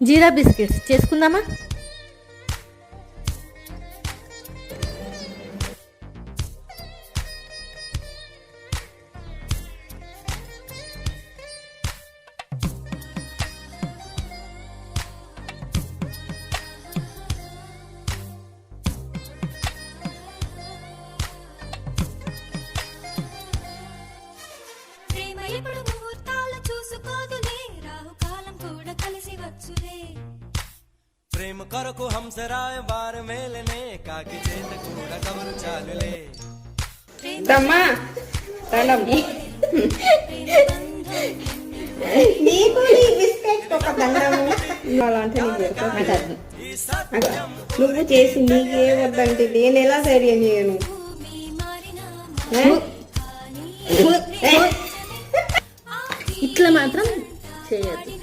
జీరా biscuits చేసుకుందామా? ఇప్పుడు ముహూర్తాలు చూసుకోదులే, రాహుకాలం కూడా కలిసి వచ్చులే. ప్రేమ కొరకు హంసరాయ బార మేలనే, కాకి చేత కూడా కబురు చాలులే. దమ్మా దండం నీకు నీ బిస్కెట్ ఒక దండము అలాంటి నువ్వు చేసి నీకే వద్దంటే నేను ఎలా ధైర్యం చేయను? ఇట్లా మాత్రం చేయద్దు.